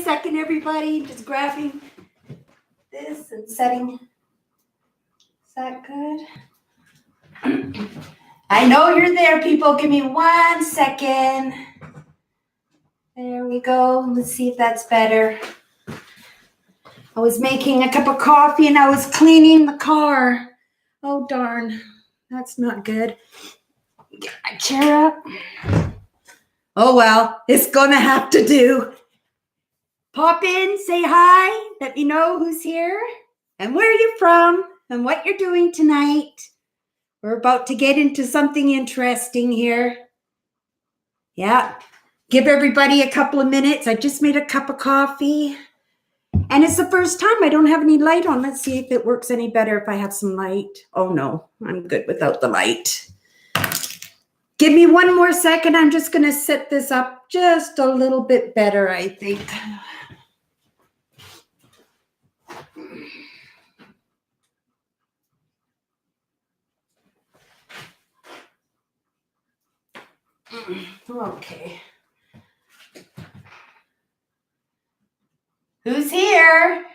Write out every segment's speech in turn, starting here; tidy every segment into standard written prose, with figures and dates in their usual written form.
second, everybody. Just grabbing this and setting. Is that good? I know you're there, people. Give me 1 second. There we go. Let's see if that's better. I was making a cup of coffee and I was cleaning the car. Oh, darn. That's not good. Get my chair up. Oh, well, it's going to have to do. Pop in, say hi, let me know who's here and where you're from and what you're doing tonight. We're about to get into something interesting here. Yeah. Give everybody a couple of minutes. I just made a cup of coffee. And it's the first time I don't have any light on. Let's see if it works any better if I have some light. Oh, no, I'm good without the light. Give me 1 more second. I'm just going to set this up just a little bit better, I think. Okay. Who's here?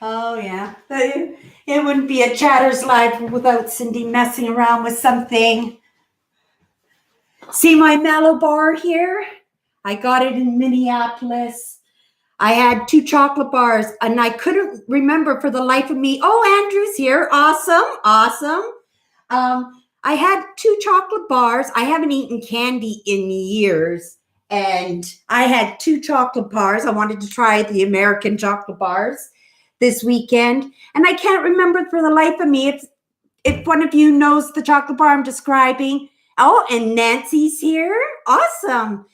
Oh, yeah. It wouldn't be a Chatters Live without Cindy messing around with something. See my Mallow bar here? I got it in Minneapolis. I had 2 chocolate bars, and I couldn't remember for the life of me. Oh, Andrew's here. Awesome. Awesome. I had 2 chocolate bars. I haven't eaten candy in years. And I had 2 chocolate bars. I wanted to try the American chocolate bars this weekend. And I can't remember for the life of me if one of you knows the chocolate bar I'm describing. Oh, and Nancy's here. Awesome.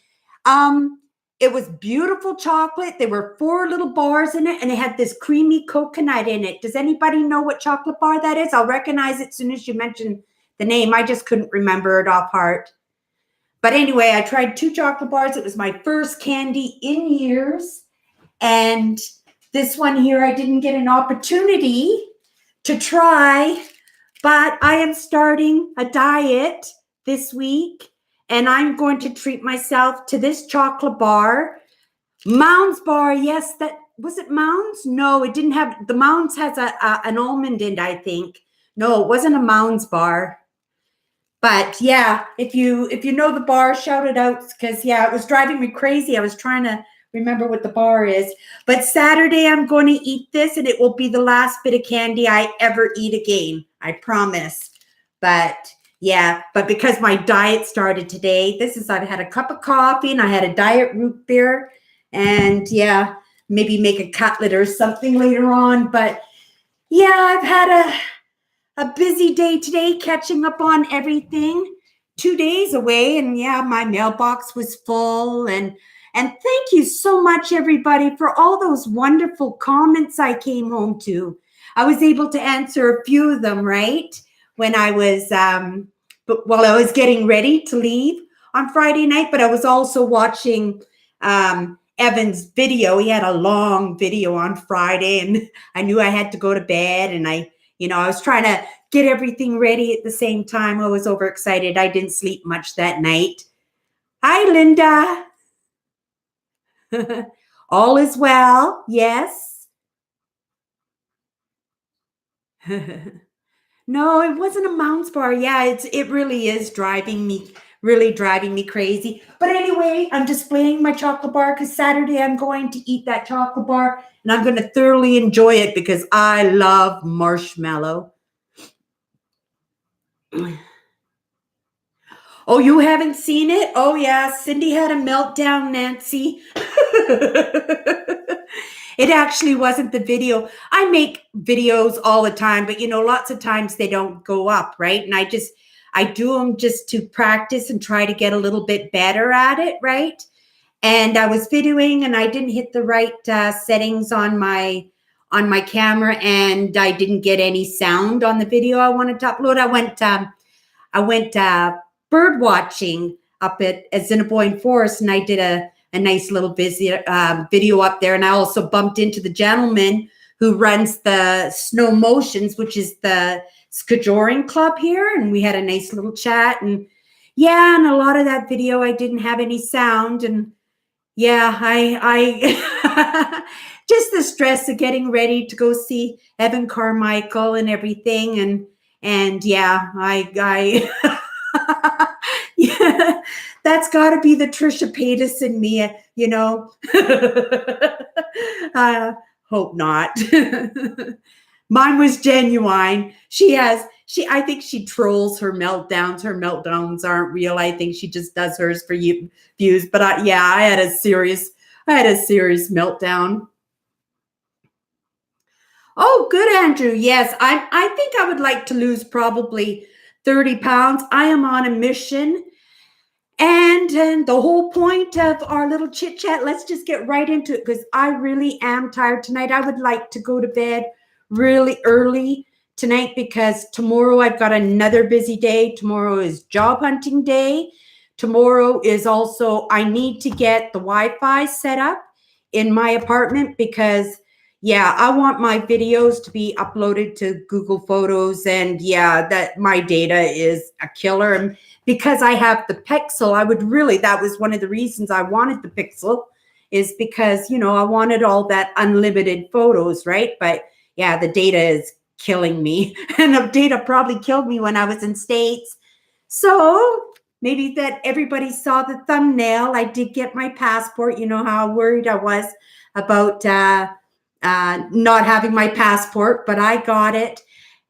It was beautiful chocolate. There were 4 little bars in it, and it had this creamy coconut in it. Does anybody know what chocolate bar that is? I'll recognize it as soon as you mention the name. I just couldn't remember it off heart. But anyway, I tried 2 chocolate bars. It was my first candy in years. And this one here, I didn't get an opportunity to try, but I am starting a diet this week. And I'm going to treat myself to this chocolate bar. Mounds bar, yes, that was it Mounds? No, it didn't have, the Mounds has an almond in it, I think. No, it wasn't a Mounds bar. But yeah, if you know the bar, shout it out, because yeah, it was driving me crazy. I was trying to remember what the bar is. But Saturday, I'm going to eat this, and it will be the last bit of candy I ever eat again. I promise. But yeah, but because my diet started today, I've had a cup of coffee and I had a diet root beer, and yeah, maybe make a cutlet or something later on. But yeah, I've had a busy day today, catching up on everything. 2 days away, and yeah, my mailbox was full. And thank you so much, everybody, for all those wonderful comments I came home to. I was able to answer a few of them, right? When I was, while I was getting ready to leave on Friday night, but I was also watching Evan's video. He had a long video on Friday, and I knew I had to go to bed, and I was trying to get everything ready at the same time. I was overexcited. I didn't sleep much that night. Hi, Linda. All is well. Yes. No, it wasn't a Mounds bar. Yeah, it really is driving me crazy. But anyway, I'm displaying my chocolate bar because Saturday I'm going to eat that chocolate bar, and I'm going to thoroughly enjoy it because I love marshmallow. Oh, you haven't seen it? Oh, yeah. Cindy had a meltdown, Nancy. It actually wasn't the video. I make videos all the time, but lots of times they don't go up, right? And I do them just to practice and try to get a little bit better at it, right? And I was videoing, and I didn't hit the right settings on my camera, and I didn't get any sound on the video I wanted to upload. I went bird watching up at Assiniboine Forest, and I did a nice little video up there. And I also bumped into the gentleman who runs the Snow Motions, which is the Skijoring Club here. And we had a nice little chat. And yeah, and a lot of that video, I didn't have any sound. And Yeah, I just the stress of getting ready to go see Evan Carmichael and everything, and yeah, I yeah, that's got to be the Trisha Paytas in me, you know. uh, hope not. Mine was genuine. I think she trolls her meltdowns. Her meltdowns aren't real. I think she just does hers for you views. But yeah, I had a serious meltdown. Oh, good, Andrew. Yes, I think I would like to lose probably 30 pounds. I am on a mission. And the whole point of our little chit chat, let's just get right into it because I really am tired tonight. I would like to go to bed really early tonight because tomorrow I've got another busy day. Tomorrow is job hunting day. Tomorrow is also, I need to get the Wi Fi set up in my apartment because, yeah, I want my videos to be uploaded to Google Photos. And yeah, that my data is a killer. And because I have the Pixel, that was one of the reasons I wanted the Pixel is because, I wanted all that unlimited photos, right? But yeah, the data is killing me. And the data probably killed me when I was in States. So maybe that everybody saw the thumbnail. I did get my passport. You know how worried I was about not having my passport, but I got it.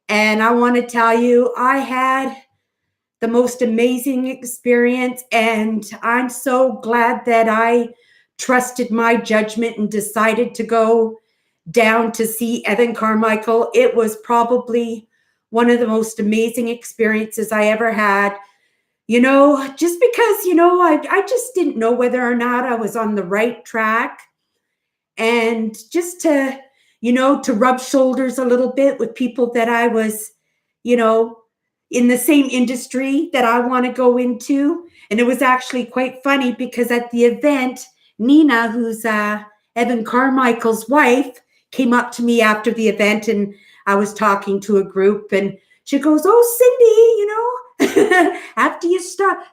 And I want to tell you, I had the most amazing experience. And I'm so glad that I trusted my judgment and decided to go down to see Evan Carmichael. It was probably one of the most amazing experiences I ever had. Just because, I just didn't know whether or not I was on the right track. And just to rub shoulders a little bit with people that I was, you know, in the same industry that I want to go into. And it was actually quite funny because at the event, Nina, who's Evan Carmichael's wife, came up to me after the event and I was talking to a group and she goes, "Oh, Cindy, after you stop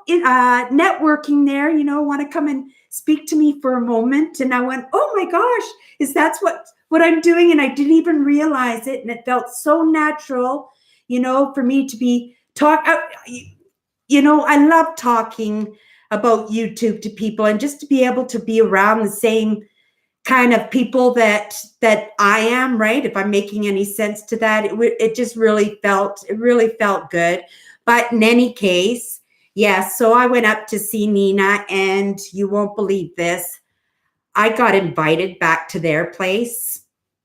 networking there, want to come and speak to me for a moment." And I went, "Oh my gosh, is that's what I'm doing?" And I didn't even realize it. And it felt so natural, for me to be I love talking about YouTube to people and just to be able to be around the same kind of people that I am, right? If I'm making any sense to that, it just really felt good. But in any case, yeah, so I went up to see Nina and you won't believe this. I got invited back to their place.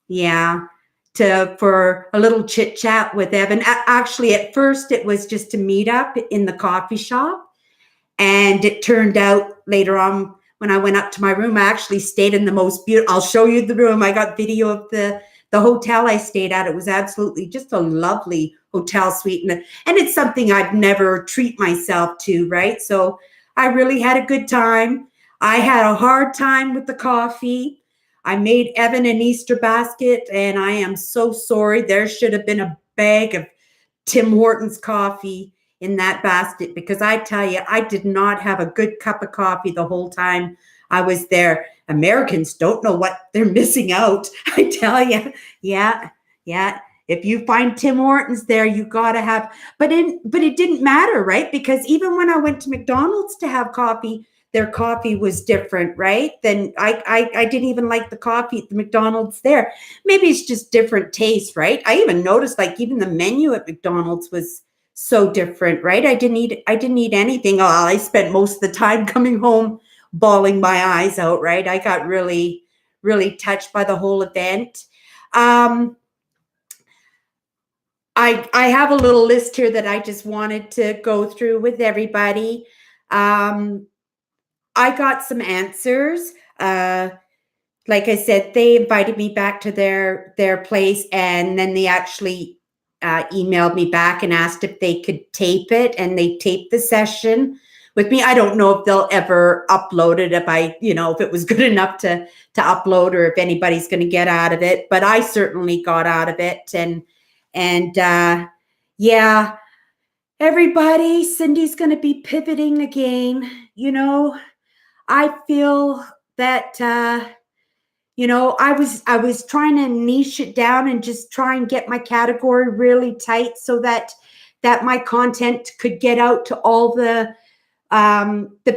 Yeah, for a little chit chat with Evan. Actually, at first it was just to meet up in the coffee shop. And it turned out later on when I went up to my room, I actually stayed in the most beautiful, I'll show you the room. I got video of the hotel I stayed at. It was absolutely just a lovely hotel suite. And it's something I'd never treat myself to, right? So I really had a good time. I had a hard time with the coffee. I made Evan an Easter basket, and I am so sorry. There should have been a bag of Tim Hortons coffee in that basket because I tell you, I did not have a good cup of coffee the whole time I was there. Americans don't know what they're missing out. I tell you, yeah. If you find Tim Hortons there, you got to have, but it didn't matter, right? Because even when I went to McDonald's to have coffee, their coffee was different, right? Then I didn't even like the coffee at the McDonald's there. Maybe it's just different taste, right? I even noticed like even the menu at McDonald's was so different, right? I didn't eat anything. Oh, I spent most of the time coming home bawling my eyes out, right? I got really, really touched by the whole event. I have a little list here that I just wanted to go through with everybody. I got some answers. Like I said, they invited me back to their place, and then they actually emailed me back and asked if they could tape it, and they taped the session with me. I don't know if they'll ever upload it, if it was good enough to upload, or if anybody's going to get out of it. But I certainly got out of it, and yeah, everybody, Cindy's going to be pivoting again. I feel that I was trying to niche it down and just try and get my category really tight so that my content could get out to all the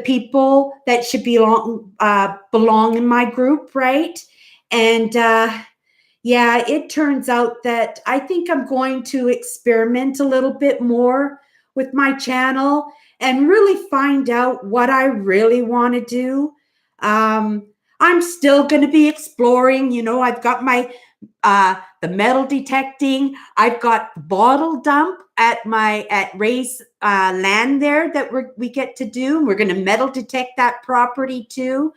people that should belong in my group, right? And yeah, it turns out that I think I'm going to experiment a little bit more with my channel and really find out what I really want to do. Um, I'm still going to be exploring. I've got my the metal detecting. I've got the bottle dump at Ray's land there that we get to do. We're going to metal detect that property too.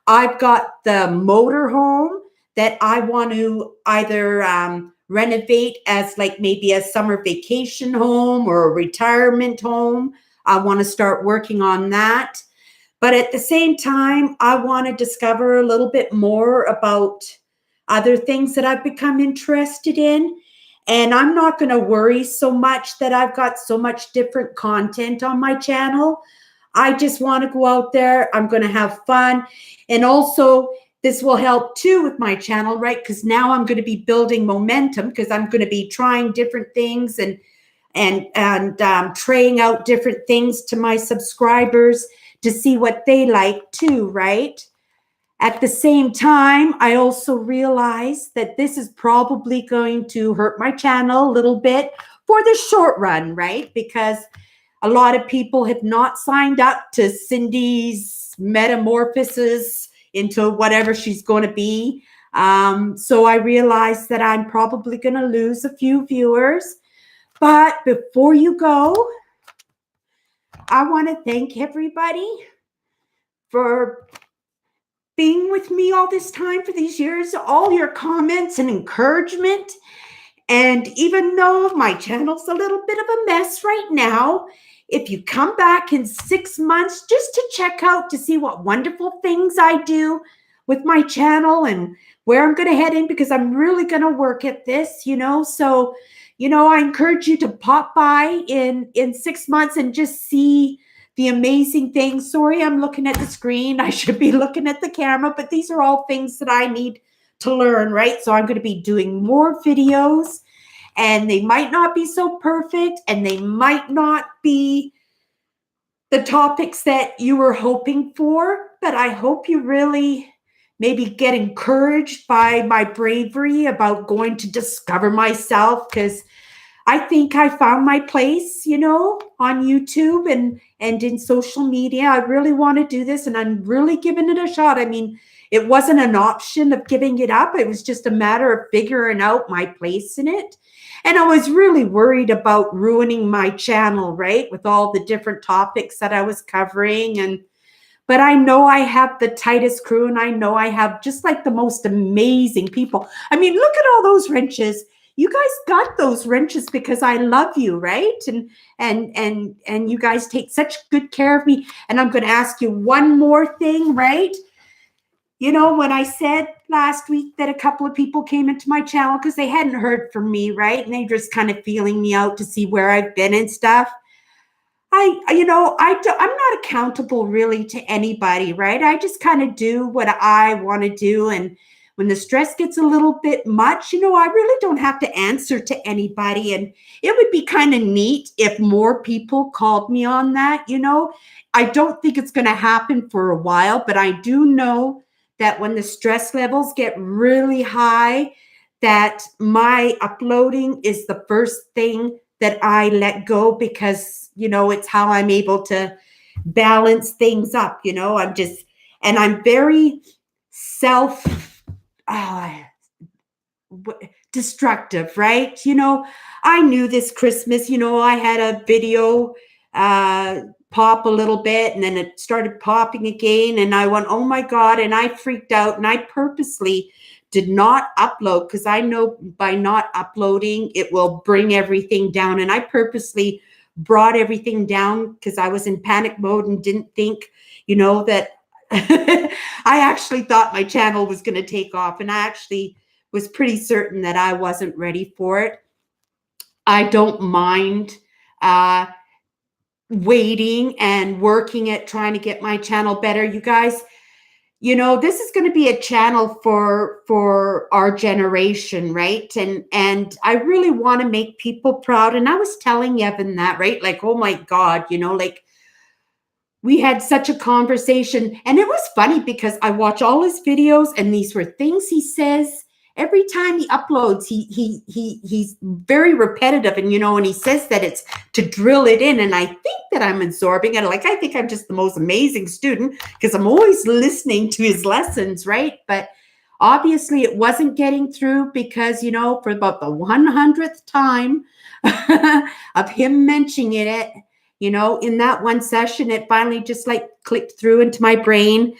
I've got the motor home that I want to either renovate as like maybe a summer vacation home or a retirement home. I want to start working on that. But at the same time, I want to discover a little bit more about other things that I've become interested in. And I'm not going to worry so much that I've got so much different content on my channel. I just want to go out there. I'm going to have fun. And also, this will help too with my channel, right? Because now I'm going to be building momentum because I'm going to be trying different things and trying out different things to my subscribers to see what they like too, right? At the same time, I also realize that this is probably going to hurt my channel a little bit for the short run, right? Because a lot of people have not signed up to Cindy's metamorphosis into whatever she's going to be. So I realize that I'm probably going to lose a few viewers. But before you go, I want to thank everybody for being with me all this time for these years, all your comments and encouragement. And even though my channel's a little bit of a mess right now, if you come back in 6 months just to check out to see what wonderful things I do with my channel and where I'm going to head in, because I'm really going to work at this, So, I encourage you to pop by in 6 months and just see the amazing things. Sorry, I'm looking at the screen. I should be looking at the camera, but these are all things that I need to learn, right? So I'm going to be doing more videos, and they might not be so perfect, and they might not be the topics that you were hoping for, but I hope you really maybe get encouraged by my bravery about going to discover myself, because I think I found my place, on YouTube and in social media. I really want to do this, and I'm really giving it a shot. I mean, it wasn't an option of giving it up. It was just a matter of figuring out my place in it. And I was really worried about ruining my channel, right? With all the different topics that I was covering. But I know I have the tightest crew, and I know I have just like the most amazing people. I mean, look at all those wrenches. You guys got those wrenches because I love you, right? And you guys take such good care of me. And I'm going to ask you one more thing, right? When I said last week that a couple of people came into my channel because they hadn't heard from me, right? And they're just kind of feeling me out to see where I've been and stuff. I'm not accountable really to anybody, right? I just kind of do what I want to do. And when the stress gets a little bit much, I really don't have to answer to anybody. And it would be kind of neat if more people called me on that. I don't think it's going to happen for a while, but I do know that when the stress levels get really high, that my uploading is the first thing that I let go, because, it's how I'm able to balance things up. I'm very destructive, right? I knew this Christmas, I had a video pop a little bit, and then it started popping again, and I went, oh my God, and I freaked out, and I purposely did not upload because I know by not uploading it will bring everything down, and I purposely brought everything down because I was in panic mode and didn't think that I actually thought my channel was going to take off, and I actually was pretty certain that I wasn't ready for it. I don't mind waiting and working at trying to get my channel better. You guys, this is going to be a channel for our generation, right? And I really want to make people proud. And I was telling Evan that, right? Like, oh my God, like we had such a conversation, and it was funny because I watch all his videos, and these were things he says every time he uploads. He's very repetitive, and and he says that it's to drill it in, and I think that I'm absorbing it. Like, I think I'm just the most amazing student because I'm always listening to his lessons, right? But obviously it wasn't getting through because for about the 100th time of him mentioning it, in that one session, it finally just like clicked through into my brain.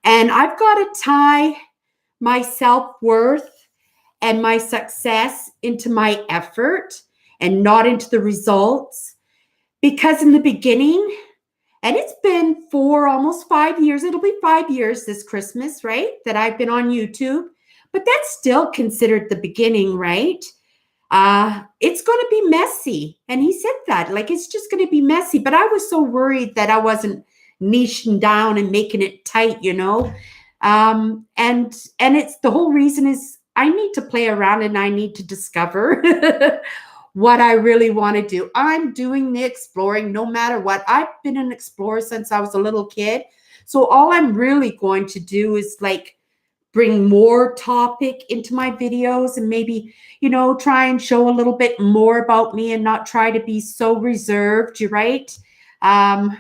And I've got to tie my self-worth and my success into my effort and not into the results. Because in the beginning, and it's been almost 5 years, it'll be 5 years this Christmas, right? That I've been on YouTube, but that's still considered the beginning, right? It's going to be messy. And he said that, like, it's just going to be messy. But I was so worried that I wasn't niching down and making it tight, and it's the whole reason is I need to play around and I need to discover what I really want to do. I'm doing the exploring no matter what. I've been an explorer since I was a little kid. So all I'm really going to do is like bring more topic into my videos and maybe, try and show a little bit more about me and not try to be so reserved. You're right. I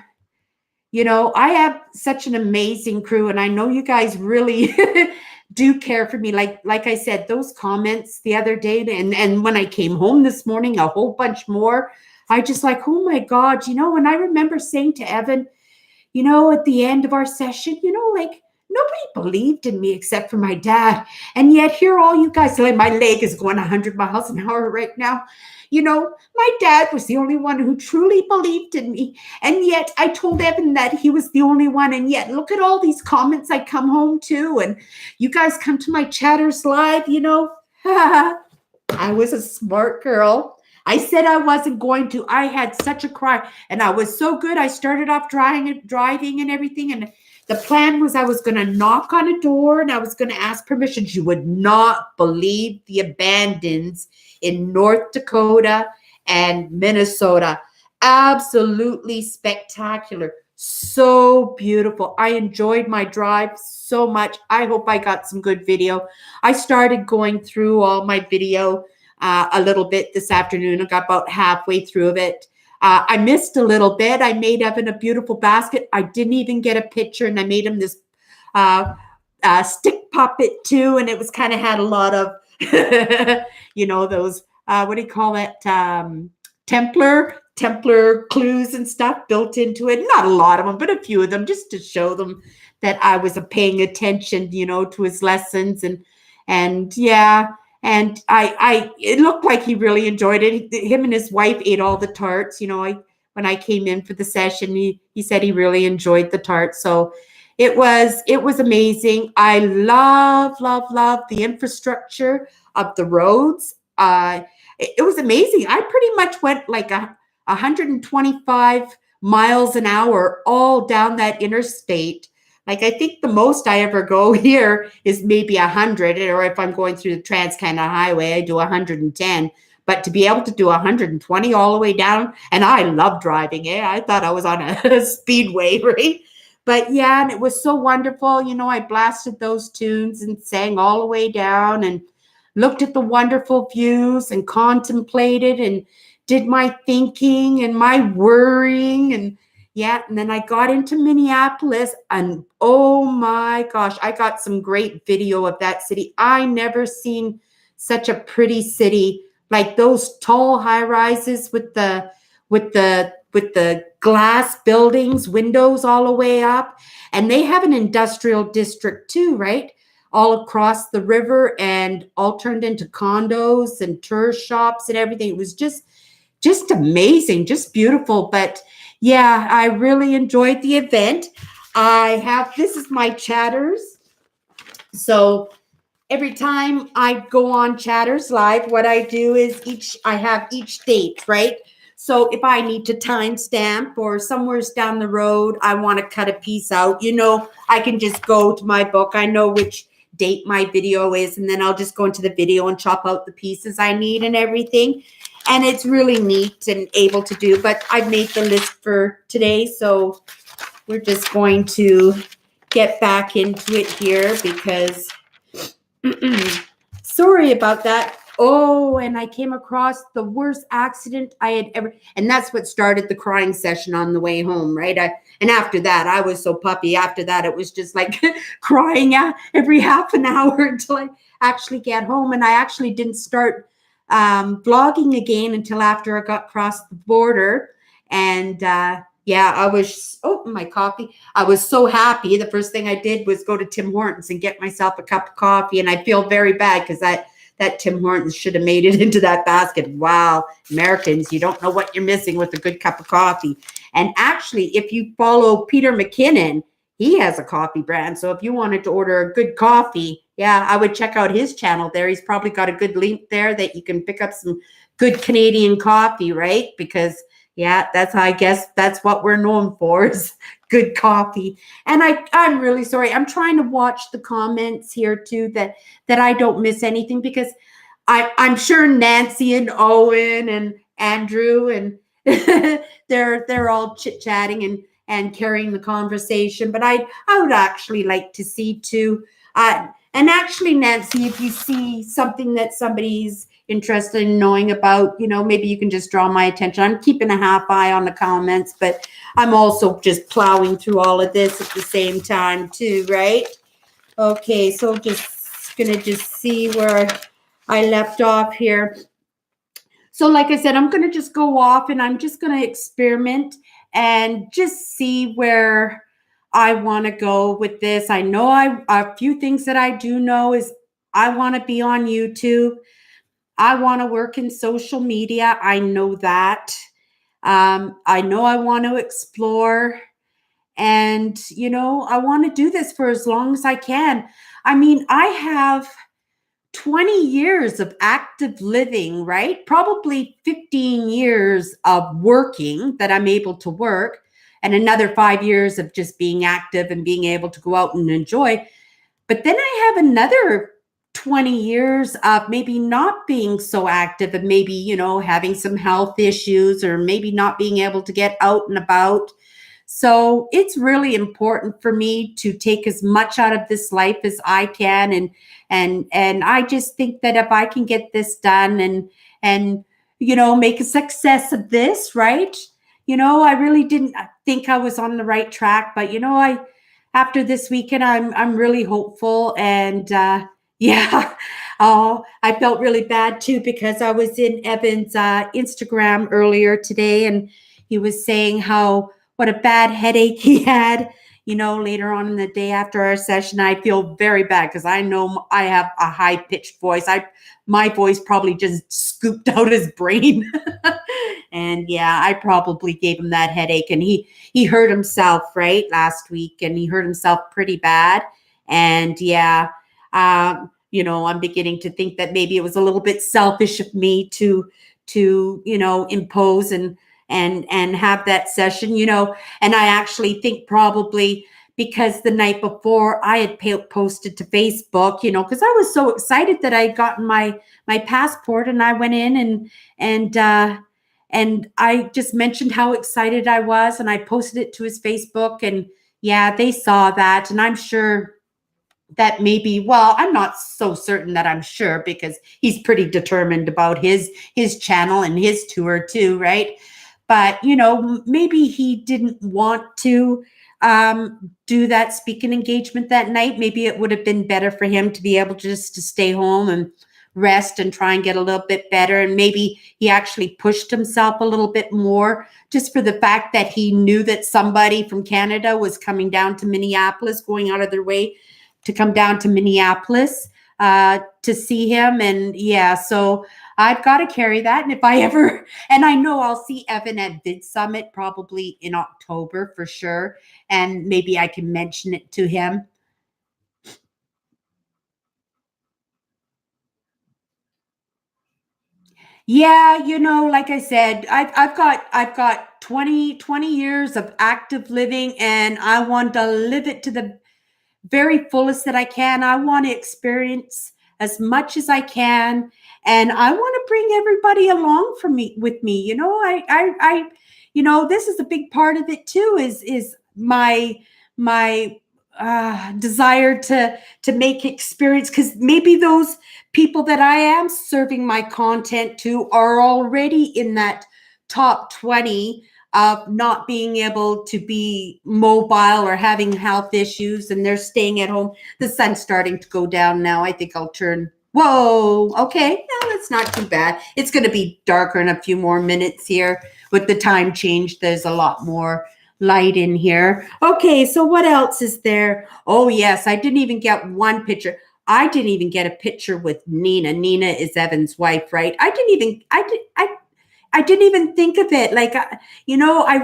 have such an amazing crew, and I know you guys really do care for me. Like I said, those comments the other day and when I came home this morning, a whole bunch more. I just like, oh my God, and I remember saying to Evan, at the end of our session, like, nobody believed in me except for my dad. And yet here all you guys, like my leg is going 100 miles an hour right now. My dad was the only one who truly believed in me. And yet I told Evan that he was the only one. And yet look at all these comments I come home to. And you guys come to my Chatters Live, I was a smart girl. I said I wasn't going to. I had such a cry, and I was so good. I started off driving and everything, and the plan was I was going to knock on a door and I was going to ask permission. You would not believe the abandons in North Dakota and Minnesota. Absolutely spectacular. So beautiful. I enjoyed my drive so much. I hope I got some good video. I started going through all my video a little bit this afternoon. I got about halfway through of it. I missed a little bit. I made Evan a beautiful basket. I didn't even get a picture, and I made him this stick puppet too. And it was kind of had a lot of, those, what do you call it? Templar clues and stuff built into it. Not a lot of them, but a few of them, just to show them that I was paying attention, to his lessons. And yeah. And it looked like he really enjoyed it. Him and his wife ate all the tarts. When I came in for the session, he said he really enjoyed the tarts. So it was amazing. I love the infrastructure of the roads. It was amazing. I pretty much went like 125 miles an hour all down that interstate. Like, I think the most I ever go here is maybe 100, or if I'm going through the Trans-Canada Highway, I do 110. But to be able to do 120 all the way down, and I love driving, I thought I was on a speedway, right? But yeah, and it was so wonderful. I blasted those tunes and sang all the way down and looked at the wonderful views and contemplated and did my thinking and my worrying and yeah, and then I got into Minneapolis, and oh my gosh, I got some great video of that city. I never seen such a pretty city, like those tall high rises with the glass buildings, windows all the way up, and they have an industrial district too, right? All across the river, and all turned into condos and tourist shops and everything. It was just amazing, just beautiful. But yeah, I really enjoyed the event. This is my Chatters. So every time I go on Chatters Live, what I do is I have each date, right? So if I need to timestamp or somewhere's down the road, I want to cut a piece out, I can just go to my book. I know which date my video is, and then I'll just go into the video and chop out the pieces I need and everything. And it's really neat and able to do, but I've made the list for today. So we're just going to get back into it here because sorry about that. Oh, and I came across the worst accident I had ever, and that's what started the crying session on the way home, right? And after that, I was so puppy. After that, it was just like crying every half an hour until I actually get home. And I actually didn't start vlogging again until after I got across the border. And yeah, my coffee. I was so happy. The first thing I did was go to Tim Hortons and get myself a cup of coffee. And I feel very bad because that Tim Hortons should have made it into that basket. Wow, Americans, you don't know what you're missing with a good cup of coffee. And actually, if you follow Peter McKinnon, he has a coffee brand. So if you wanted to order a good coffee, yeah, I would check out his channel there. He's probably got a good link there that you can pick up some good Canadian coffee, right? Because yeah, I guess that's what we're known for is good coffee. And I'm really sorry. I'm trying to watch the comments here too that I don't miss anything because I'm sure Nancy and Owen and Andrew and they're all chit-chatting and carrying the conversation. But I would actually like to see too. And actually, Nancy, if you see something that somebody's interested in knowing about, maybe you can just draw my attention. I'm keeping a half eye on the comments, but I'm also just plowing through all of this at the same time too, right? Okay, so just gonna just see where I left off here. So like I said, I'm gonna just go off and I'm just gonna experiment and just see where I want to go with this. I know a few things that I do know is I want to be on YouTube. I want to work in social media. I know that. I know I want to explore. And, I want to do this for as long as I can. I mean, I have 20 years of active living, right? Probably 15 years of working that I'm able to work, and another 5 years of just being active and being able to go out and enjoy. But then I have another 20 years of maybe not being so active and maybe, having some health issues or maybe not being able to get out and about. So it's really important for me to take as much out of this life as I can. And I just think that if I can get this done and make a success of this, right? I really didn't think I was on the right track, but after this weekend, I'm really hopeful. And yeah, oh, I felt really bad too because I was in Evan's Instagram earlier today, and he was saying what a bad headache he had. Later on in the day after our session, I feel very bad because I know I have a high pitched voice. My voice probably just scooped out his brain. And yeah, I probably gave him that headache, and he hurt himself right last week, and he hurt himself pretty bad. And yeah, I'm beginning to think that maybe it was a little bit selfish of me to impose and have that session, and I actually think probably because the night before I had posted to Facebook, because I was so excited that I had gotten my passport, and I went in and I just mentioned how excited I was, and I posted it to his Facebook, and yeah, they saw that, and I'm sure that maybe, well, I'm not so certain that I'm sure because he's pretty determined about his channel and his tour too, right? But, maybe he didn't want to do that speaking engagement that night. Maybe it would have been better for him to be able just to stay home and rest and try and get a little bit better. And maybe he actually pushed himself a little bit more just for the fact that he knew that somebody from Canada was coming down to Minneapolis, going out of their way to come down to Minneapolis to see him. And yeah, so I've got to carry that. And if I ever, and I know I'll see Evan at Vid Summit probably in October for sure. And maybe I can mention it to him. Yeah, like I said, I've got 20 years of active living, and I want to live it to the very fullest that I can. I want to experience as much as I can, and I want to bring everybody along for me with me. This is a big part of it too. Is my desire to make experience, because maybe those people that I am serving my content to are already in that top 20 of not being able to be mobile or having health issues, and they're staying at home. The sun's starting to go down now. I think I'll turn. Whoa, okay. No, that's not too bad. It's going to be darker in a few more minutes here. With the time change, there's a lot more light in here. Okay, so what else is there? Oh, yes, I didn't even get one picture. I didn't even get a picture with Nina. Nina is Evan's wife, right? I didn't even think of it. Like, I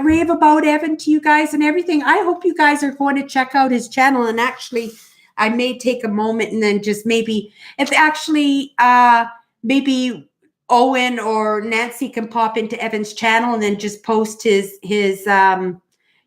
rave about Evan to you guys and everything. I hope you guys are going to check out his channel. And actually, I may take a moment and then just maybe, if actually, maybe Owen or Nancy can pop into Evan's channel and then just post his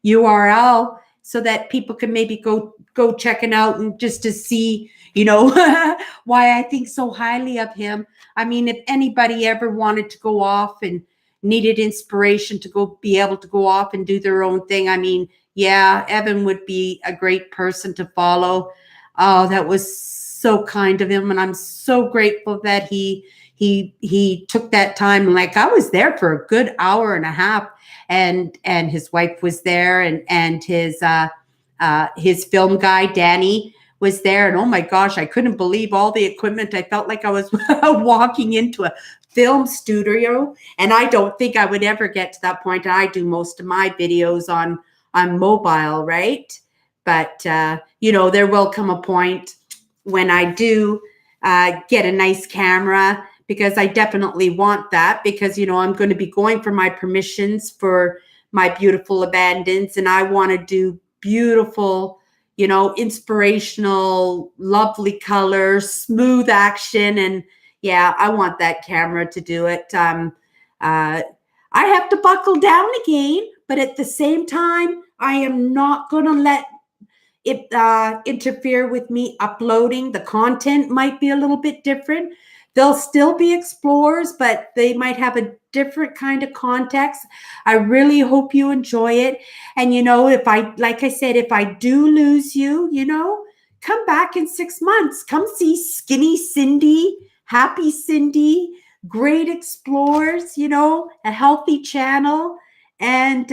URL so that people can maybe go check it out, and just to see, why I think so highly of him. I mean, if anybody ever wanted to go off and needed inspiration to go be able to go off and do their own thing, I mean, yeah, Evan would be a great person to follow. Oh, that was so kind of him, and I'm so grateful that he took that time. Like, I was there for a good hour and a half, and his wife was there, and his film guy Danny was there, and oh my gosh, I couldn't believe all the equipment. I felt like I was walking into a film studio, and I don't think I would ever get to that point. I do most of my videos on mobile, right? But there will come a point when I do get a nice camera, because I definitely want that, because I'm going to be going for my permissions for my beautiful abandons, and I want to do beautiful, inspirational, lovely colors, smooth action. And yeah, I want that camera to do it. I have to buckle down again, but at the same time, I am not going to let it interfere with me uploading. The content might be a little bit different. They'll still be explorers, but they might have a different kind of context. I really hope you enjoy it. And, like I said, if I do lose you, come back in 6 months. Come see Skinny Cindy, Happy Cindy, great explorers, a healthy channel. And,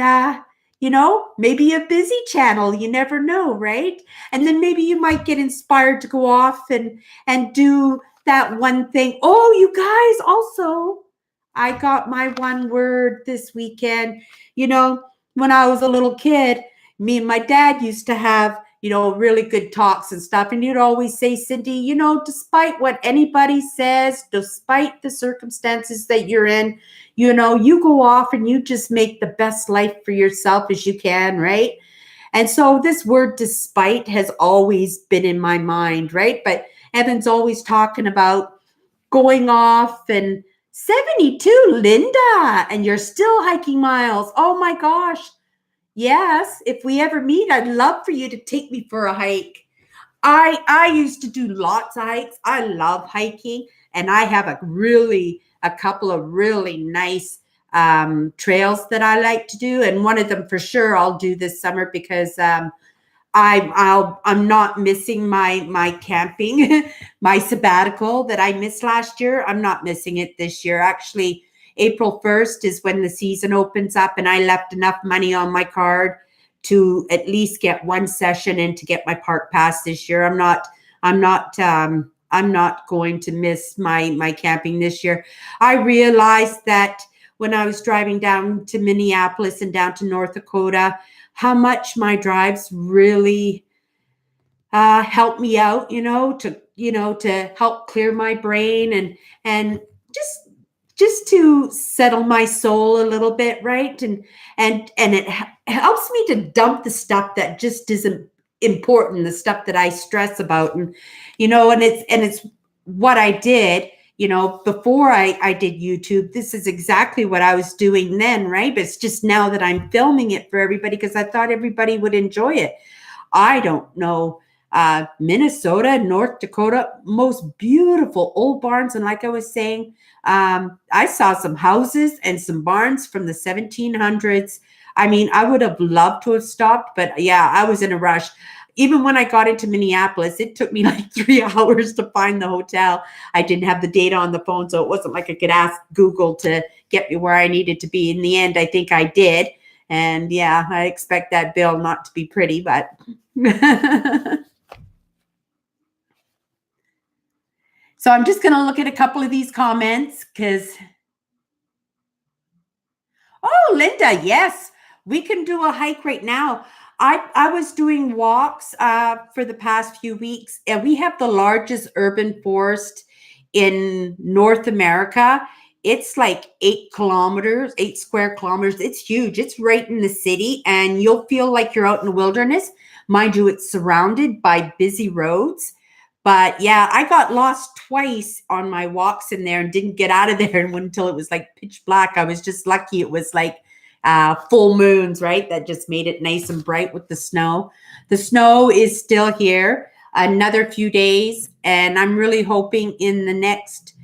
maybe a busy channel. You never know, right? And then maybe you might get inspired to go off and do that one thing. Oh, you guys, also, I got my one word this weekend. When I was a little kid, me and my dad used to have, really good talks and stuff. And you'd always say, Cindy, despite what anybody says, despite the circumstances that you're in, you go off and you just make the best life for yourself as you can, right? And so this word despite has always been in my mind, right? But Evan's always talking about going off, and 72, Linda, and you're still hiking miles. Oh my gosh. Yes, if we ever meet, I'd love for you to take me for a hike. I used to do lots of hikes. I love hiking, and I have a couple of really nice trails that I like to do, and one of them for sure I'll do this summer, because I'm not missing my camping, my sabbatical that I missed last year. I'm not missing it this year. Actually, April 1st is when the season opens up, and I left enough money on my card to at least get one session in to get my park pass this year. I'm not going to miss my camping this year. I realized that when I was driving down to Minneapolis and down to North Dakota, how much my drives really help me out, to help clear my brain and just to settle my soul a little bit, right? And it helps me to dump the stuff that just isn't important, the stuff that I stress about, and it's what I did. before I did YouTube, this is exactly what I was doing then, right? But it's just now that I'm filming it for everybody because I thought everybody would enjoy it. I don't know. Minnesota, North Dakota, most beautiful old barns. And like I was saying, I saw some houses and some barns from the 1700s. I mean, I would have loved to have stopped, but yeah, I was in a rush. Even when I got into Minneapolis, it took me like 3 hours to find the hotel. I didn't have the data on the phone, so it wasn't like I could ask Google to get me where I needed to be. In the end, I think I did. And yeah, I expect that bill not to be pretty, but so I'm just going to look at a couple of these comments because, oh, Linda, yes, we can do a hike right now. I was doing walks for the past few weeks, and we have the largest urban forest in North America. It's like 8 kilometers, 8 square kilometers. It's huge. It's right in the city, and you'll feel like you're out in the wilderness. Mind you, it's surrounded by busy roads. But yeah, I got lost twice on my walks in there and didn't get out of there until it was like pitch black. I was just lucky it was like full moons, right? That just made it nice and bright with the snow. The snow is still here another few days, and I'm really hoping in the next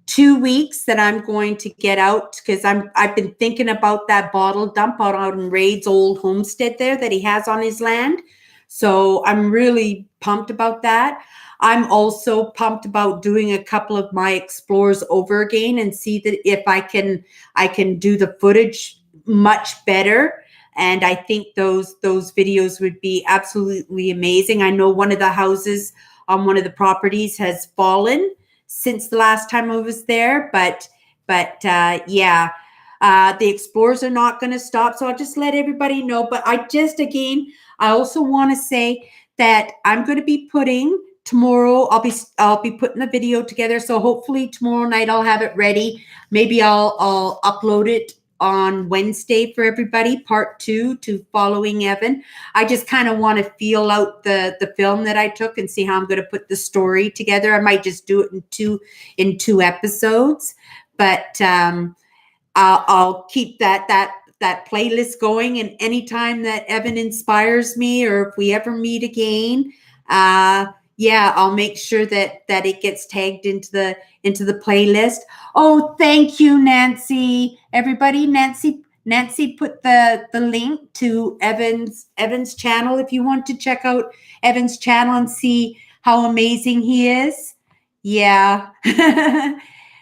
2 weeks that I'm going to get out because I've been thinking about that bottle dump out in Raid's old homestead there that he has on his land. So I'm really pumped about that. I'm also pumped about doing a couple of my explores over again and see that if I can do the footage much better. And I think those videos would be absolutely amazing. I know one of the houses on one of the properties has fallen since the last time I was there, but yeah, the explorers are not going to stop. So I'll just let everybody know. But I also want to say that I'm going to be putting tomorrow. I'll be putting the video together. So hopefully tomorrow night I'll have it ready. Maybe I'll upload it on Wednesday for everybody, part 2 to following Evan. I just kind of want to feel out the film that I took and see how I'm going to put the story together. I might just do it in two episodes, but I'll keep that playlist going. And anytime that Evan inspires me, or if we ever meet again, yeah, I'll make sure that it gets tagged into the playlist. Oh, thank you, Nancy. Everybody, Nancy put the link to Evan's channel if you want to check out Evan's channel and see how amazing he is. Yeah.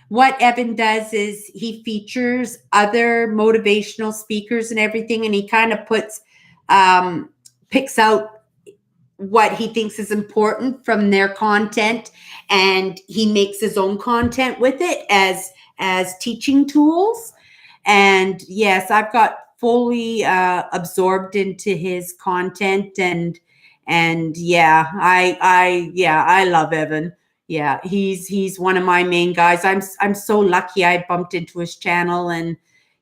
What Evan does is he features other motivational speakers and everything, and he kind of picks out what he thinks is important from their content, and he makes his own content with it as teaching tools. And yes, I've got fully absorbed into his content, and yeah, I love Evan. Yeah, he's one of my main guys. I'm so lucky I bumped into his channel, and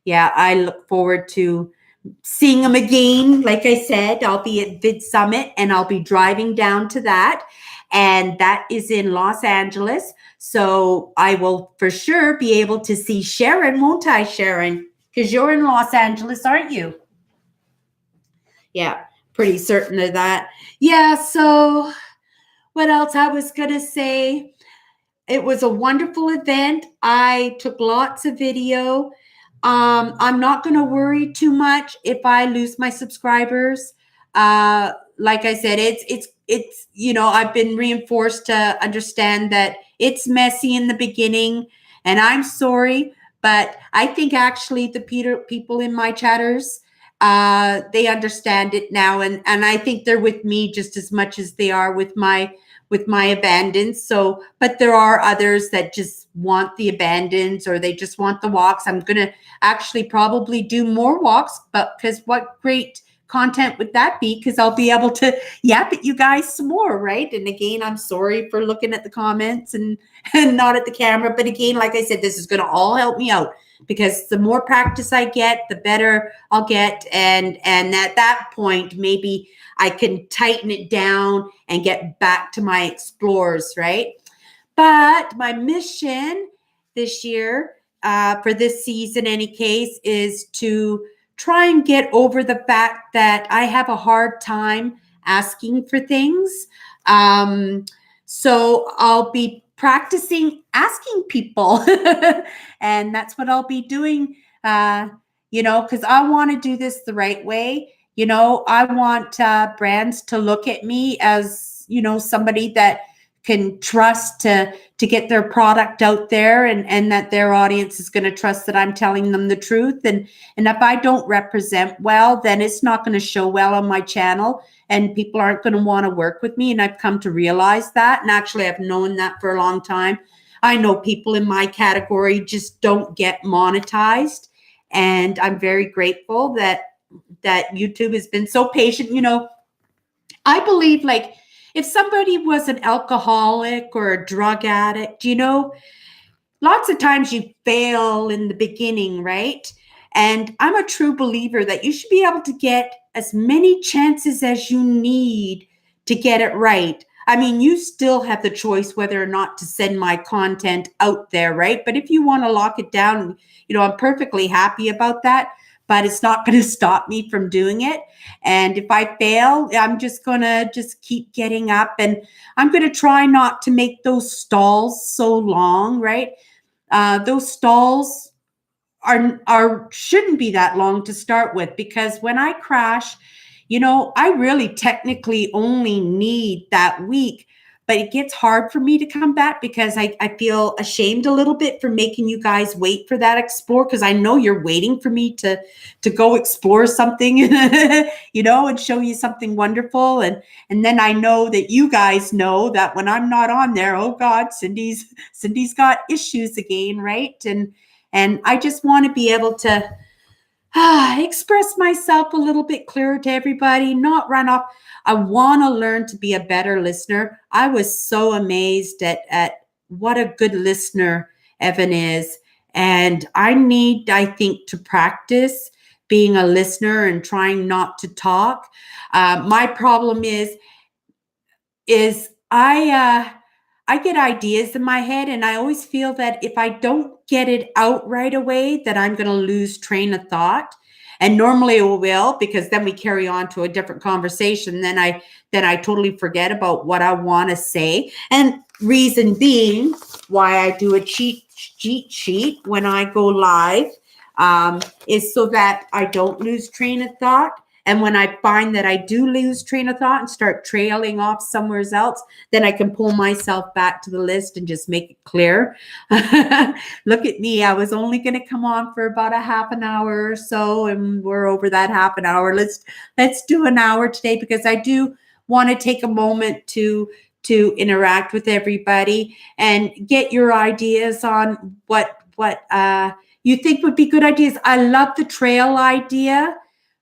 yeah, I look forward to seeing him again. Like I said, I'll be at Vid Summit and I'll be driving down to that. And that is in Los Angeles. So I will for sure be able to see Sharon, won't I, Sharon? Because you're in Los Angeles, aren't you? Yeah, pretty certain of that. Yeah, so what else I was going to say? It was a wonderful event. I took lots of video. I'm not going to worry too much if I lose my subscribers. Like I said, it's I've been reinforced to understand that it's messy in the beginning, and I'm sorry, but I think actually the people in my chatters, they understand it now, and I think they're with me just as much as they are with my abandons. So, but there are others that just want the abandons, or they just want the walks. I'm going to actually probably do more walks, but because what great content would that be? Because I'll be able to yap at you guys some more, right? And again, I'm sorry for looking at the comments and not at the camera. But again, like I said, this is going to all help me out, because the more practice I get, the better I'll get. And at that point, maybe I can tighten it down and get back to my explorers, right? But my mission this year, for this season, any case, is to try and get over the fact that I have a hard time asking for things. So I'll be practicing asking people, and that's what I'll be doing. Because I want to do this the right way. I want brands to look at me as, somebody that can trust to get their product out there, and that their audience is going to trust that I'm telling them the truth. And if I don't represent well, then it's not going to show well on my channel, and people aren't going to want to work with me. And I've come to realize that. And actually, I've known that for a long time. I know people in my category just don't get monetized. And I'm very grateful that YouTube has been so patient. I believe, like, if somebody was an alcoholic or a drug addict, lots of times you fail in the beginning, right? And I'm a true believer that you should be able to get as many chances as you need to get it right. I mean, you still have the choice whether or not to send my content out there, right? But if you want to lock it down, I'm perfectly happy about that. But it's not going to stop me from doing it. And if I fail, I'm just going to keep getting up, and I'm going to try not to make those stalls so long, right? Those stalls shouldn't be that long to start with, because when I crash, I really technically only need that week. But it gets hard for me to come back because I feel ashamed a little bit for making you guys wait for that explore, because I know you're waiting for me to go explore something, and show you something wonderful. And then I know that you guys know that when I'm not on there, oh God, Cindy's got issues again, right? And I just want to be able to express myself a little bit clearer to everybody, not run off. I want to learn to be a better listener. I was so amazed at what a good listener Evan is. And I think, to practice being a listener and trying not to talk. My problem is I get ideas in my head, and I always feel that if I don't get it out right away, that I'm going to lose train of thought. And normally we will, because then we carry on to a different conversation. Then I totally forget about what I want to say. And reason being why I do a cheat sheet when I go live is so that I don't lose train of thought. And when I find that I do lose train of thought and start trailing off somewhere else, then I can pull myself back to the list and just make it clear. Look at me. I was only going to come on for about a half an hour or so, and we're over that half an hour. Let's do an hour today, because I do want to take a moment to interact with everybody and get your ideas on what you think would be good ideas. I love the trail idea.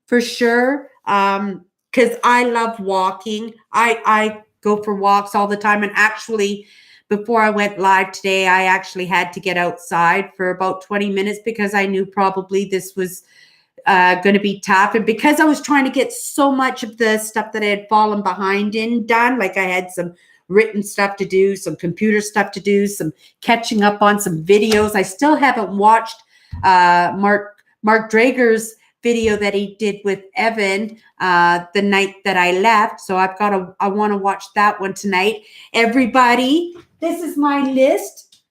For sure, because I love walking. I go for walks all the time. And actually, before I went live today, I actually had to get outside for about 20 minutes because I knew probably this was going to be tough. And because I was trying to get so much of the stuff that I had fallen behind in done, like I had some written stuff to do, some computer stuff to do, some catching up on some videos. I still haven't watched Mark Drager's video that he did with Evan the night that I left. So I want to watch that one tonight. Everybody, this is my list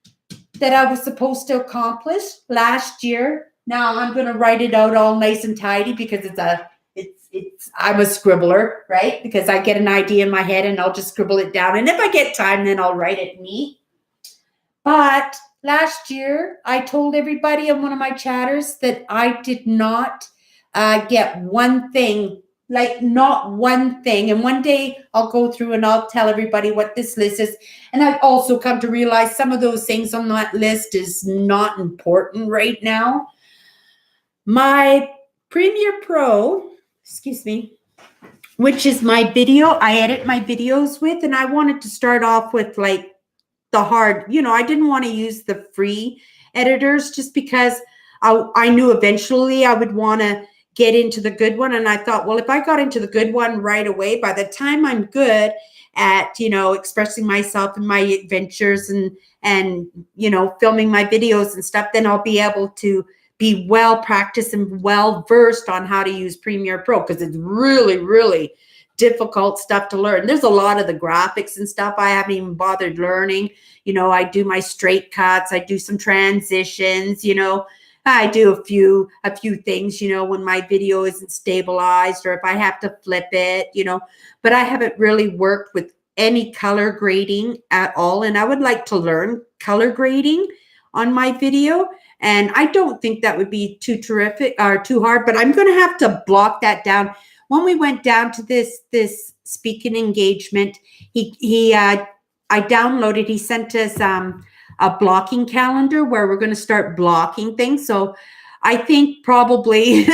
that I was supposed to accomplish last year. Now I'm going to write it out all nice and tidy, because I'm a scribbler, right? Because I get an idea in my head and I'll just scribble it down. And if I get time, then I'll write it neat. But last year, I told everybody on one of my chatters that I did not get one thing, like not one thing. And one day I'll go through and I'll tell everybody what this list is. And I've also come to realize some of those things on that list is not important right now. My Premiere Pro, which is my video, I edit my videos with, and I wanted to start off with like the hard, I didn't want to use the free editors just because I knew eventually I would want to get into the good one. And I thought, well, if I got into the good one right away, by the time I'm good at, expressing myself and my adventures and, filming my videos and stuff, then I'll be able to be well practiced and well versed on how to use Premiere Pro, because it's really, really difficult stuff to learn. There's a lot of the graphics and stuff I haven't even bothered learning. I do my straight cuts, I do some transitions, I do a few things, when my video isn't stabilized or if I have to flip it, but I haven't really worked with any color grading at all. And I would like to learn color grading on my video. And I don't think that would be too terrific or too hard, but I'm going to have to block that down. When we went down to this speaking engagement, I downloaded, he sent us a blocking calendar where we're going to start blocking things. So I think probably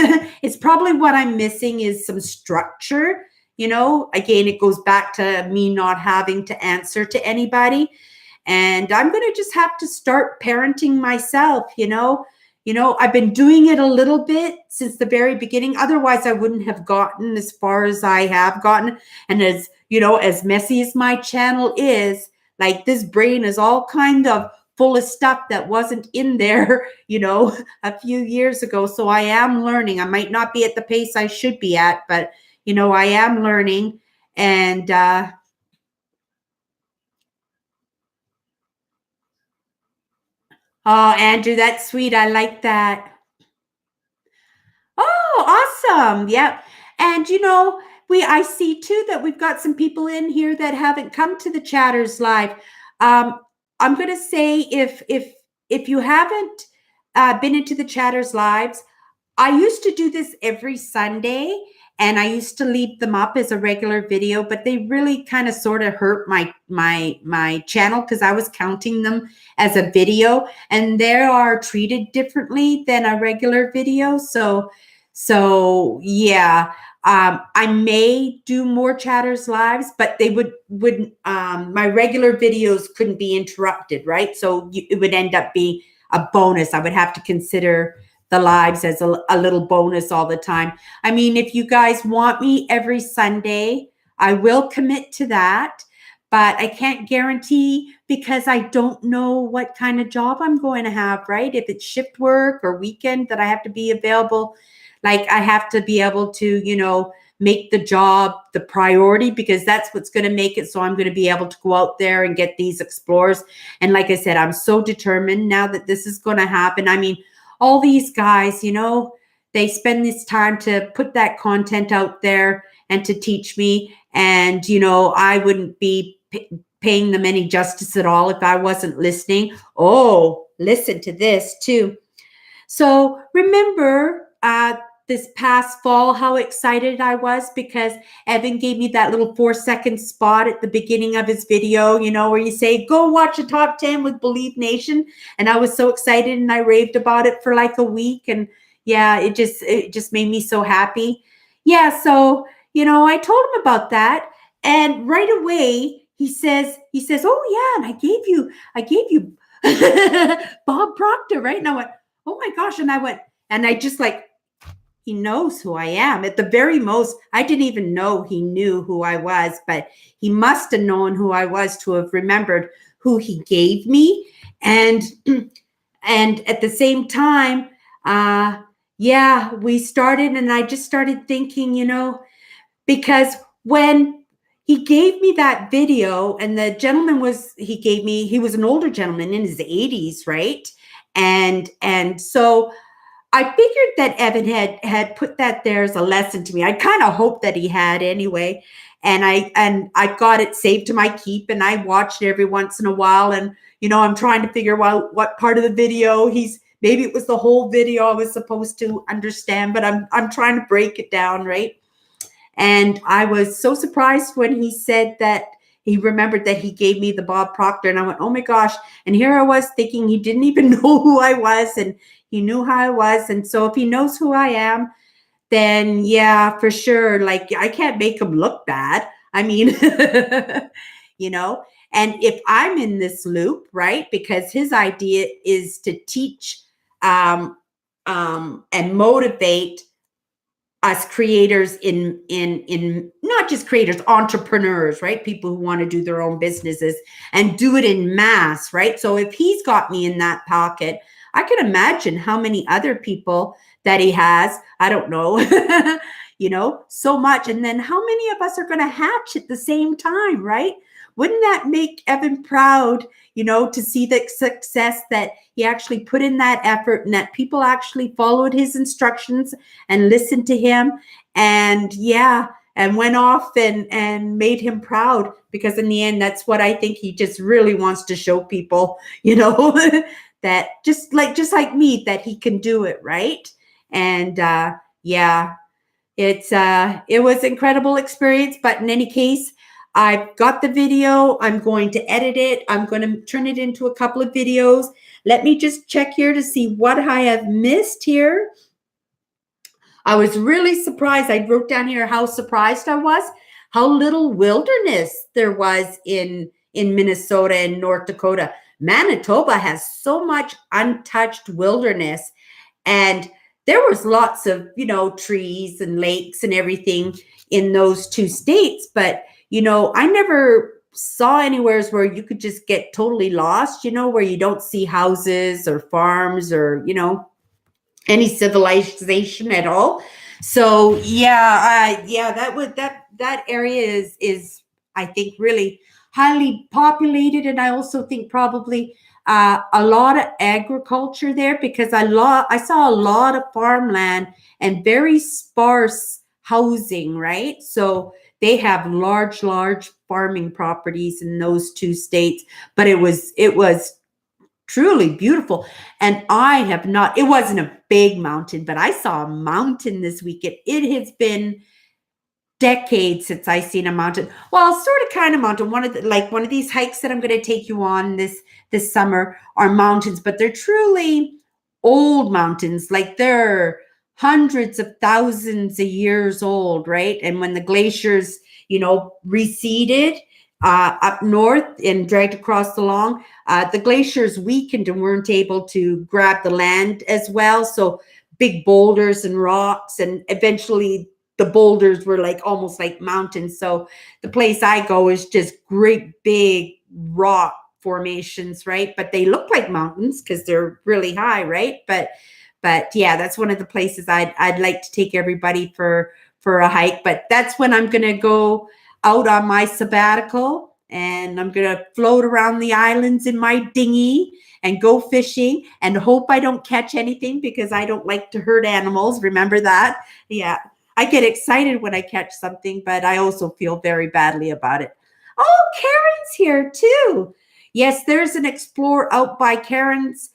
it's probably what I'm missing is some structure. Again, it goes back to me not having to answer to anybody. And I'm going to just have to start parenting myself, I've been doing it a little bit since the very beginning. Otherwise, I wouldn't have gotten as far as I have gotten. And as, as messy as my channel is, like this brain is all kind of full of stuff that wasn't in there, a few years ago. So I am learning. I might not be at the pace I should be at, but, I am learning. And, oh, Andrew, that's sweet. I like that. Oh, awesome. Yep. And I see too that we've got some people in here that haven't come to the Chatters Live. I'm going to say if you haven't been into the Chatters Lives, I used to do this every Sunday, and I used to leave them up as a regular video, but they really kind of sort of hurt my channel because I was counting them as a video, and they are treated differently than a regular video. So yeah, I may do more Chatters Lives, but they wouldn't my regular videos couldn't be interrupted, right? So it would end up being a bonus. I would have to consider the lives as a little bonus all the time. I mean, if you guys want me every Sunday, I will commit to that, but I can't guarantee because I don't know what kind of job I'm going to have, right? If it's shift work or weekend that I have to be available, like I have to be able to, make the job the priority, because that's what's going to make it so I'm going to be able to go out there and get these explorers. And like I said, I'm so determined now that this is going to happen. I mean, all these guys, they spend this time to put that content out there and to teach me. And, I wouldn't be paying them any justice at all if I wasn't listening. Oh, listen to this too. So remember, this past fall, how excited I was because Evan gave me that little 4-second spot at the beginning of his video, where you say, go watch a top 10 with Believe Nation. And I was so excited and I raved about it for like a week. And yeah, it just made me so happy. Yeah. So, I told him about that. And right away he says, oh yeah. And I gave you Bob Proctor, right? And I went, oh my gosh. And I just like, he knows who I am. At the very most, I didn't even know he knew who I was, but he must have known who I was to have remembered who he gave me. And at the same time, yeah, we started, and I just started thinking, because when he gave me that video, and the gentleman he was an older gentleman in his 80s, right? And so I figured that Evan had put that there as a lesson to me. I kind of hoped that he had anyway. And I got it saved to my keep, and I watched it every once in a while. And, I'm trying to figure out what part of the video maybe it was the whole video I was supposed to understand, but I'm trying to break it down, right? And I was so surprised when he said that he remembered that he gave me the Bob Proctor, and I went, oh my gosh. And here I was thinking he didn't even know who I was, and he knew how I was. And so if he knows who I am, then yeah, for sure. Like I can't make him look bad. I mean, and if I'm in this loop, right, because his idea is to teach and motivate us creators in not just creators, entrepreneurs, right? People who want to do their own businesses and do it in mass, right? So if he's got me in that pocket, I can imagine how many other people that he has. I don't know, so much. And then how many of us are going to hatch at the same time, right? Wouldn't that make Evan proud, to see the success that he actually put in that effort and that people actually followed his instructions and listened to him and went off and made him proud, because in the end, that's what I think he just really wants to show people, that just like me, that he can do it, right? And it was an incredible experience. But in any case, I've got the video. I'm going to edit it. I'm going to turn it into a couple of videos. Let me just check here to see what I have missed here. I was really surprised. I wrote down here how surprised I was, how little wilderness there was in Minnesota and North Dakota. Manitoba has so much untouched wilderness, and there was lots of, trees and lakes and everything in those two states. But, I never saw anywhere where you could just get totally lost, where you don't see houses or farms or, any civilization at all. So that area is I think really highly populated, and I also think probably a lot of agriculture there, because I saw a lot of farmland and very sparse housing, right? So they have large farming properties in those two states, but it was truly beautiful. And it wasn't a big mountain, but I saw a mountain this weekend. It has been decades since I seen a mountain. Well, sort of kind of mountain. One of these hikes that I'm going to take you on this summer are mountains, but they're truly old mountains. Like they're hundreds of thousands of years old, right? And when the glaciers, receded up north and dragged across the long, the glaciers weakened and weren't able to grab the land as well. So big boulders and rocks, and eventually the boulders were almost like mountains. So the place I go is just great big rock formations, right? But they look like mountains because they're really high, right? But yeah, that's one of the places I'd like to take everybody for a hike. But that's when I'm going to go out on my sabbatical, and I'm going to float around the islands in my dinghy and go fishing and hope I don't catch anything, because I don't like to hurt animals. Remember that? Yeah. I get excited when I catch something, but I also feel very badly about it. Oh, Karen's here too. Yes, there's an Explore out by Karen's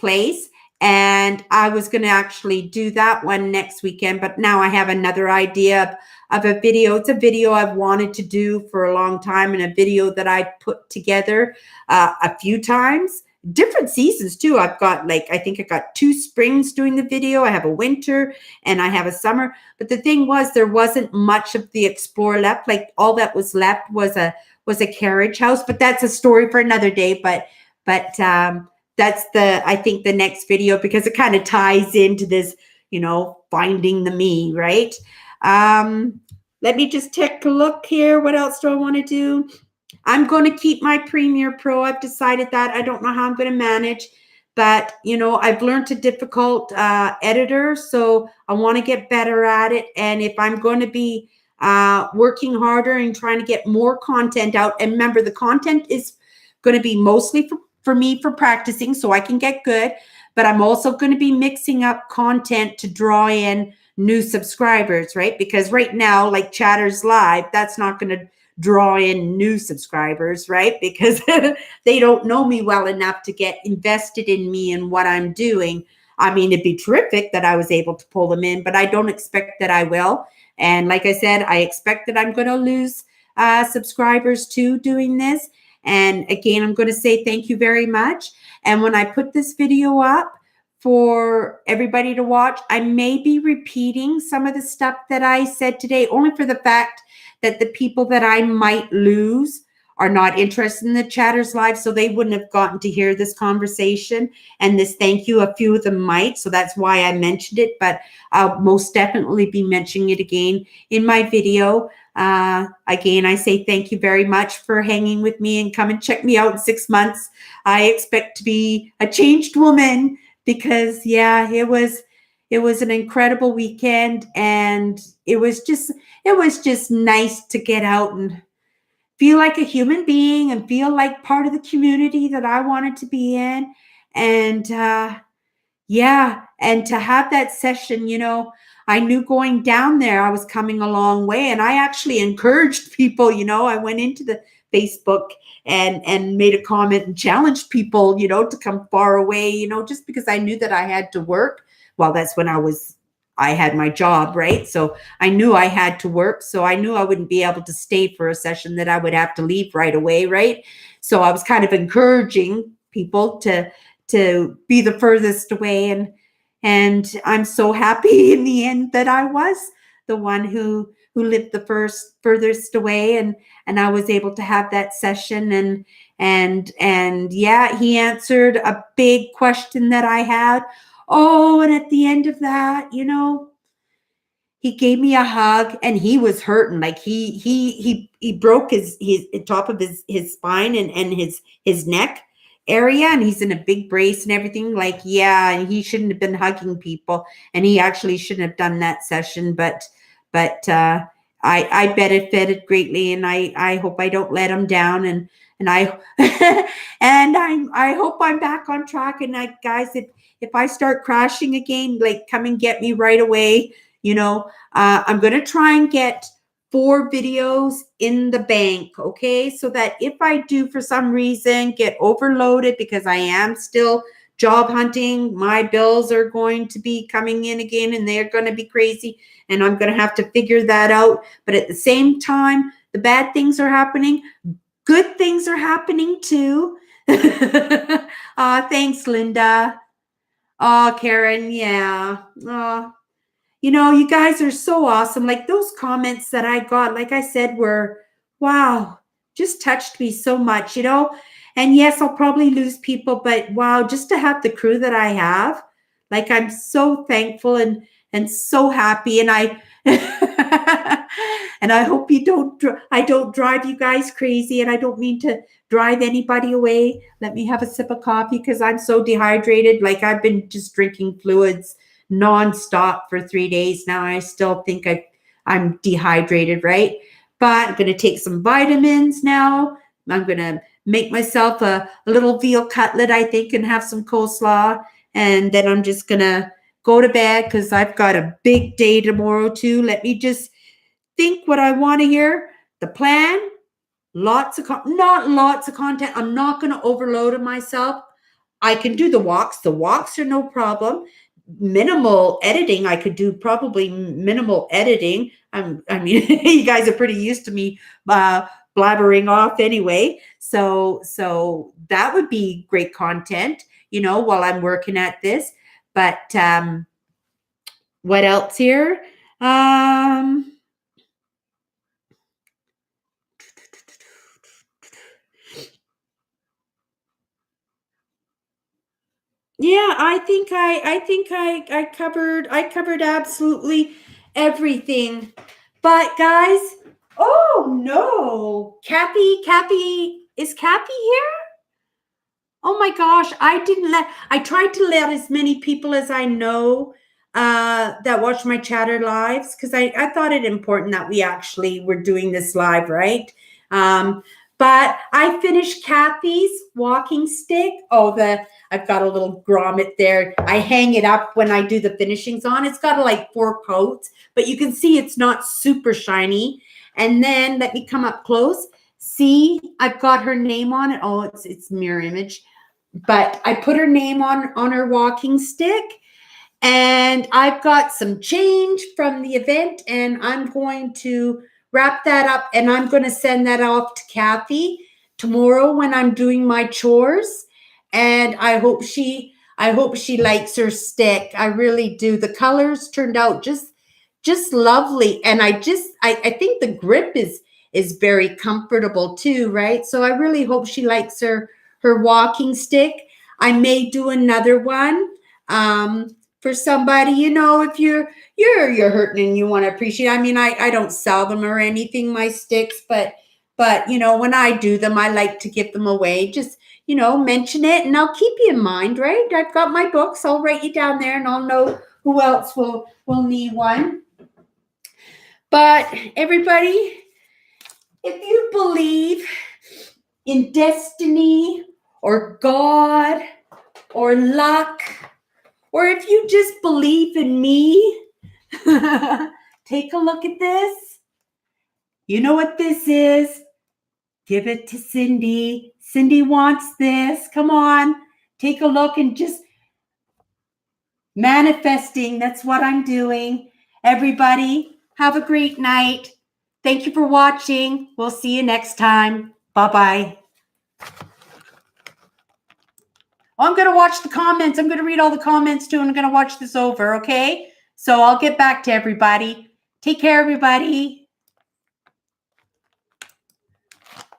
place. And I was going to actually do that one next weekend, but now I have another idea of a video. It's a video I've wanted to do for a long time, and a video that I put together a few times, different seasons too. I've got I think I got 2 springs doing the video. I have a winter and I have a summer. But the thing was, there wasn't much of the Explore left. All that was left was a carriage house. But that's a story for another day. But that's I think the next video, because it kind of ties into this, finding the me, right? Let me just take a look here. What else do I want to do? I'm going to keep my Premiere Pro. I've decided that. I don't know how I'm going to manage, but I've learned a difficult editor, so I want to get better at it. And if I'm going to be working harder and trying to get more content out, and remember, the content is going to be mostly for me for practicing so I can get good, but I'm also going to be mixing up content to draw in new subscribers, right? Because right now, like Chatters Live, that's not going to draw in new subscribers, right? Because they don't know me well enough to get invested in me and what I'm doing. I mean, it'd be terrific that I was able to pull them in, but I don't expect that I will. And like I said, I expect that I'm going to lose subscribers too doing this. And again, I'm going to say thank you very much. And when I put this video up for everybody to watch, I may be repeating some of the stuff that I said today, only for the fact that the people that I might lose are not interested in the Chatters Live, so they wouldn't have gotten to hear this conversation and this thank you. A few of them might, so that's why I mentioned it, but I'll most definitely be mentioning it again in my video. Again, I say thank you very much for hanging with me, and come and check me out in 6 months. I expect to be a changed woman, because yeah, it was an incredible weekend, and it was just nice to get out and feel like a human being and feel like part of the community that I wanted to be in. And yeah, and to have that session, I knew going down there I was coming a long way, and I actually encouraged people. I went into the Facebook and made a comment and challenged people, to come far away, just because I knew that I had to work. Well, that's when I had my job, right? So I knew I had to work. So I knew I wouldn't be able to stay for a session, that I would have to leave right away, right? So I was kind of encouraging people to be the furthest away. And I'm so happy in the end that I was the one who lived the furthest away, and I was able to have that session. And yeah, he answered a big question that I had. Oh, and at the end of that, he gave me a hug, and he was hurting. Like he broke his top of his spine and his neck area, and he's in a big brace and everything. Like, yeah, and he shouldn't have been hugging people, and he actually shouldn't have done that session. But I benefited greatly, and I hope I don't let him down, and I and I hope I'm back on track. And guys, if I start crashing again, like, come and get me right away. I'm going to try and get 4 videos in the bank, okay? So that if I do, for some reason, get overloaded, because I am still job hunting, my bills are going to be coming in again, and they're going to be crazy, and I'm going to have to figure that out. But at the same time, the bad things are happening. Good things are happening too. Thanks, Linda. Oh, Karen, yeah. You guys are so awesome. Like, those comments that I got, like I said, were, wow, just touched me so much, And yes, I'll probably lose people, but wow, just to have the crew that I have, like, I'm so thankful and so happy. And I and I hope I don't drive you guys crazy, and I don't mean to drive anybody away. Let me have a sip of coffee, because I'm so dehydrated. Like, I've been just drinking fluids nonstop for 3 days now. I still think I'm dehydrated, right? But I'm going to take some vitamins now. I'm going to make myself a little veal cutlet, I think, and have some coleslaw. And then I'm just going to go to bed, because I've got a big day tomorrow too. Let me just think what I want to hear. The plan, not lots of content. I'm not going to overload myself. I can do the walks. The walks are no problem. Minimal editing. I could do probably minimal editing. I mean, you guys are pretty used to me blabbering off anyway. So that would be great content, while I'm working at this. But what else here? Yeah, I think I covered absolutely everything. But guys, oh no, Kathy, is Kathy here? Oh my gosh, I tried to let as many people as I know that watch my Chatter lives, because I thought it important that we actually were doing this live, right? But I finished Kathy's walking stick. I've got a little grommet there. I hang it up when I do the finishings on. It's got like 4 coats, but you can see it's not super shiny. And then let me come up close. See, I've got her name on it. Oh, it's mirror image. But I put her name on her walking stick. And I've got some change from the event, and I'm going to wrap that up, and I'm going to send that off to Kathy tomorrow when I'm doing my chores. And I hope she likes her stick. I really do. The colors turned out just lovely, and I think the grip is is very comfortable too, right? So I really hope she likes her walking stick. I may do another one for somebody, if you're hurting and you want to appreciate. I mean, I don't sell them or anything, my sticks, but when I do them, I like to give them away. Just mention it, and I'll keep you in mind, right? I've got my books. I'll write you down there, and I'll know who else will need one. But everybody, if you believe in destiny or God or luck, or if you just believe in me, take a look at this. You know what this is? Give it to Cindy. Cindy wants this. Come on, take a look and just manifesting. That's what I'm doing. Everybody, have a great night. Thank you for watching. We'll see you next time. Bye-bye. I'm going to watch the comments. I'm going to read all the comments too, and I'm going to watch this over, okay? So I'll get back to everybody. Take care, everybody.